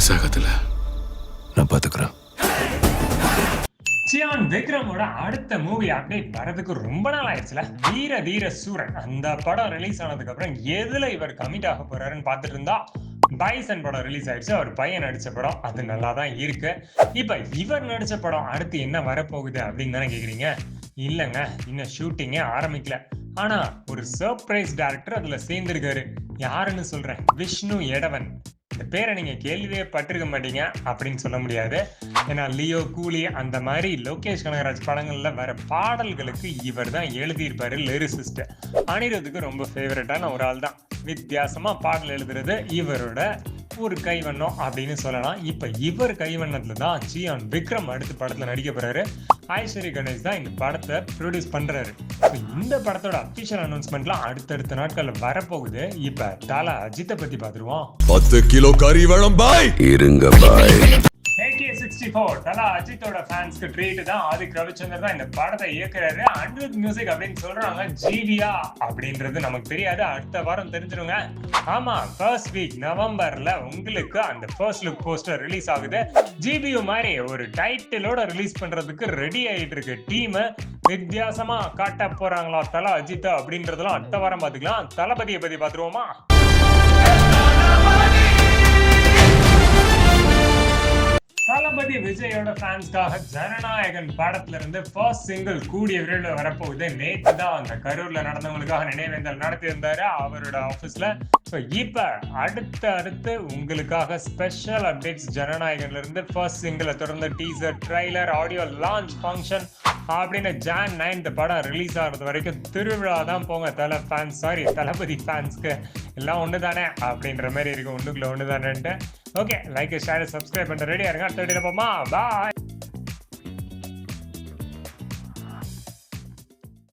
Miss ஆகாதுல்ல? நான் பாத்துக்கிறேன். Cyan விக்ரமோட அடுத்த மூவி அப்டேட் வரதுக்கு ரொம்ப நாள் ஆயிடுச்சுல. வீர தீர சூரன் அந்த படம் ரிலீஸ் ஆனதுக்கு அப்புறம் எதுல இவர் கமிட் ஆக போறாருன்னு பார்த்துட்டு இருந்தா பைசன் படம் ரிலீஸ் ஆயிடுச்சு. அவர் பையன் நடிச்ச படம், அது நல்லா தான் இருக்கு. இப்ப இவர் நடிச்ச படம் அடுத்து என்ன வரப்போகுது அப்படின்னு தானே கேக்குறீங்க. இல்லங்க, இன்னும் ஷூட்டிங்கே ஆரம்பிக்கல. ஆனா ஒரு சர்ப்ரைஸ் டைரக்டர் அதுல சேர்ந்திருக்காரு. யாருன்னு சொல்றேன், விஷ்ணு எடவன். இந்த பேரை நீங்க கேள்வியே பட்டிருக்க மாட்டீங்க அப்படின்னு சொல்ல முடியாது. ஏன்னா லியோ, கூலி அந்த மாதிரி லோகேஷ் கனகராஜ் படங்கள்ல வர பாடல்களுக்கு இவர் தான் எழுதியிருப்பாரு லிரிசிஸ்ட். அனிருத்துக்கு ரொம்ப ஃபேவரட்டான ஒரு ஆள் தான். வித்தியாசமா பாடல் எழுதுறது இவரோட ஒரு கைவண்ணம் அப்படின்னு சொல்லலாம். இப்ப இவர் கைவண்ணத்துல தான் சியான் விக்ரம் அடுத்த படத்துல நடிக்க போறாரு. ஐஸ்வர்யா கணேஷ் தான் இந்த படத்தை ப்ரொடியூஸ் பண்றாரு. இந்த படத்தோட அபிஷியல் அனௌன்ஸ்மெண்ட்லாம் அடுத்தடுத்த நாட்கள்ல வரப்போகுது. இப்ப தல அஜித்தை பத்தி பாத்துருவோம். 10 கிலோ கறி வேணும் பாய். இருங்க பாய். AK-64 தல அஜித்தோட ஃபேன்ஸ்க்கு ட்ரீட் தான். ஆதிக் ரவிச்சந்தர் தான் இந்த படத்தை இயக்குறாரு. அனிருத் மியூசிக் அப்படின்னு சொல்றாங்க. ஜிவியா அப்படின்றது நமக்கு தெரியாது, அடுத்த வாரம் தெரிஞ்சிருங்க. ஆமா, ஃபர்ஸ்ட் வீக் நவம்பர்ல உங்களுக்கு அந்த ஃபர்ஸ்ட் லுக் போஸ்டர் ரிலீஸ் ஆகுது. ஜிபியு மாதிரி ஒரு டைட்டிலோட ரிலீஸ் பண்றதுக்கு ரெடி ஆயிட்டு இருக்கு டீம். வித்தியாசமா காட்ட போறாங்களா தல அஜித் அப்படின்றதெல்லாம் அடுத்த வாரம் பாத்துக்கலாம். தளபதியை பத்தி பாத்துருவோமா? தளபதி விஜயோட ஃபேன்ஸ்க்காக ஜனநாயகன் படத்துல இருந்து ஃபர்ஸ்ட் சிங்கிள் கூடிய விரைவில் வரப்போகுது. நேற்று தான் அந்த கரூர்ல நடந்தவங்களுக்காக நினைவேந்தல் நடத்தி இருந்தாரு அவரோட ஆபீஸ்ல. இப்ப அடுத்து உங்களுக்காக ஸ்பெஷல் அப்டேட்ஸ் ஜனநாயகன்ல இருந்து. ஃபர்ஸ்ட் சிங்கிளை தொடர்ந்து teaser, trailer, audio launch function அப்படின்னு Jan 9 இந்த படம் ரிலீஸ் ஆகிறது வரைக்கும் திருவிழா தான் போங்க. தளபதி ஃபேன்ஸ்க்கு எல்லாம் ஒன்று தானே அப்படின்ற மாதிரி இருக்கு. ஒன்றுக்குள்ள ஒன்று தானேன்ட்டு. ஓகே, லைக், ஷேர், சப்ஸ்கிரைப் பண்ணிட்டு ரெடியா இருங்க. அடுத்த வீடியோல போமா. பாய்.